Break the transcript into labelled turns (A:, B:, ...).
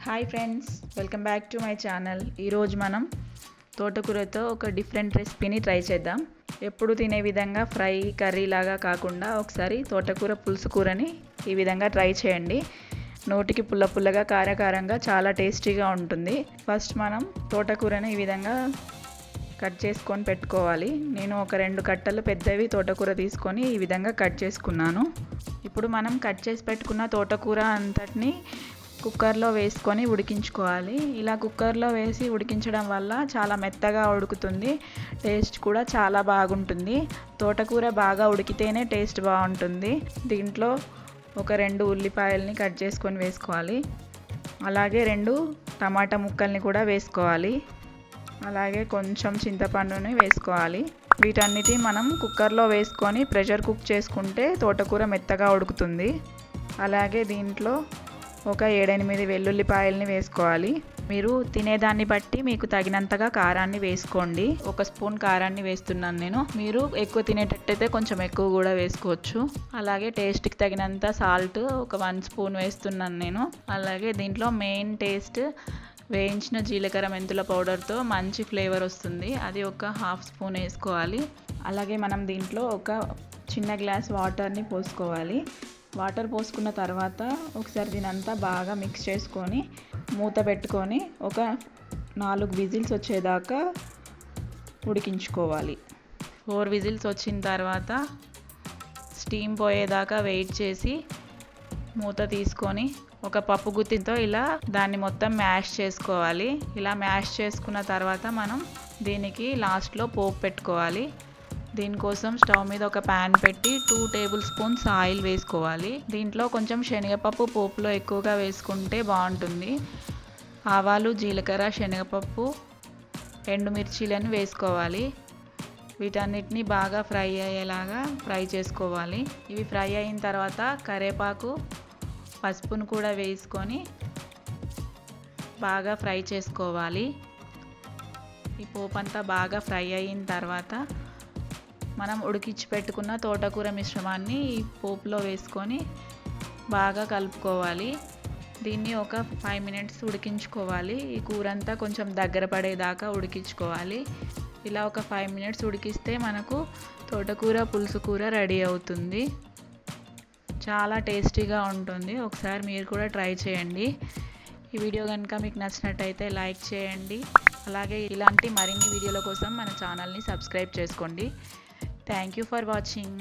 A: Hi friends, welcome back to my channel. ఈరోజు మనం తోటకూరతో ఒక డిఫరెంట్ రెసిపీని ట్రై చేద్దాం. ఎప్పుడు తినే విధంగా ఫ్రై కర్రీ లాగా కాకుండా ఒకసారి తోటకూర పులుసు కూరని ఈ విధంగా ట్రై చేయండి. నోటికి పుల్ల పుల్లగా కారకారంగా చాలా టేస్టీగా ఉంటుంది. ఫస్ట్ మనం తోటకూరని ఈ విధంగా కట్ చేసుకొని పెట్టుకోవాలి. నేను ఒక 2 కట్టలు పెద్దవి తోటకూర తీసుకొని ఈ విధంగా కట్ చేసుకున్నాను. ఇప్పుడు మనం కట్ చేసి పెట్టుకున్న తోటకూర అంతటిని కుక్కర్లో వేసుకొని ఉడికించుకోవాలి. ఇలా కుక్కర్లో వేసి ఉడికించడం వల్ల చాలా మెత్తగా ఉడుకుతుంది. టేస్ట్ కూడా చాలా బాగుంటుంది. తోటకూర బాగా ఉడికితేనే టేస్ట్ బాగుంటుంది. దీంట్లో ఒక 2 ఉల్లిపాయలని కట్ చేసుకొని వేసుకోవాలి. అలాగే 2 టమాటా ముక్కల్ని కూడా వేసుకోవాలి. అలాగే కొంచెం చింతపండుని వేసుకోవాలి. వీటన్నిటి మనం కుక్కర్లో వేసుకొని ప్రెషర్ కుక్ చేసుకుంటే తోటకూర మెత్తగా ఉడుకుతుంది. అలాగే దీంట్లో ఒక 7-8 వెల్లుల్లిపాయలని వేసుకోవాలి. మీరు తినేదాన్ని బట్టి మీకు తగినంతగా కారాన్ని వేసుకోండి. 1 స్పూన్ కారాన్ని వేస్తున్నాను నేను. మీరు ఎక్కువ తినేటట్టయితే కొంచెం ఎక్కువ కూడా వేసుకోవచ్చు. అలాగే టేస్ట్కి తగినంత సాల్ట్ ఒక 1 స్పూన్ వేస్తున్నాను నేను. అలాగే దీంట్లో మెయిన్ టేస్ట్ వేయించిన జీలకర్ర మెంతుల పౌడర్తో మంచి ఫ్లేవర్ వస్తుంది. అది ఒక 1/2 స్పూన్ వేసుకోవాలి. అలాగే మనం దీంట్లో ఒక చిన్న గ్లాస్ వాటర్ని పోసుకోవాలి. వాటర్ పోసుకున్న తర్వాత ఒకసారి దీనంతా బాగా మిక్స్ చేసుకొని మూత పెట్టుకొని ఒక 4 విజిల్స్ వచ్చేదాకా ఉడికించుకోవాలి. 4 విజిల్స్ వచ్చిన తర్వాత స్టీమ్ పోయేదాకా వెయిట్ చేసి మూత తీసుకొని ఒక పప్పు గుత్తితో ఇలా దాన్ని మొత్తం మ్యాష్ చేసుకోవాలి. ఇలా మ్యాష్ చేసుకున్న తర్వాత మనం దీనికి లాస్ట్లో పోపు పెట్టుకోవాలి. దీనికోసం స్టవ్ మీద ఒక ప్యాన్ పెట్టి 2 టేబుల్ స్పూన్స్ ఆయిల్ వేసుకోవాలి. దీంట్లో కొంచెం శనగపప్పు పోపులో ఎక్కువగా వేసుకుంటే బాగుంటుంది. ఆవాలు, జీలకర్ర, శనగపప్పు, ఎండుమిర్చీలను వేసుకోవాలి. వీటన్నిటిని బాగా ఫ్రై అయ్యేలాగా ఫ్రై చేసుకోవాలి. ఇవి ఫ్రై అయిన తర్వాత కరివేపాకు, పసుపును కూడా వేసుకొని బాగా ఫ్రై చేసుకోవాలి. ఈ పోపు అంతా బాగా ఫ్రై అయిన తర్వాత మనం ఉడికించి పెట్టుకున్న తోటకూర మిశ్రమాన్ని ఈ పోపులో వేసుకొని బాగా కలుపుకోవాలి. దీన్ని ఒక 5 మినిట్స్ ఉడికించుకోవాలి. ఈ కూర అంతా కొంచెం దగ్గర పడేదాకా ఉడికించుకోవాలి. ఇలా ఒక 5 మినిట్స్ ఉడికిస్తే మనకు తోటకూర పులుసు కూర రెడీ అవుతుంది. చాలా టేస్టీగా ఉంటుంది. ఒకసారి మీరు కూడా ట్రై చేయండి. ఈ వీడియో కనుక మీకు నచ్చినట్టయితే లైక్ చేయండి. అలాగే ఇలాంటి మరిన్ని వీడియోల కోసం మన ఛానల్ని సబ్స్క్రైబ్ చేసుకోండి. Thank you for watching.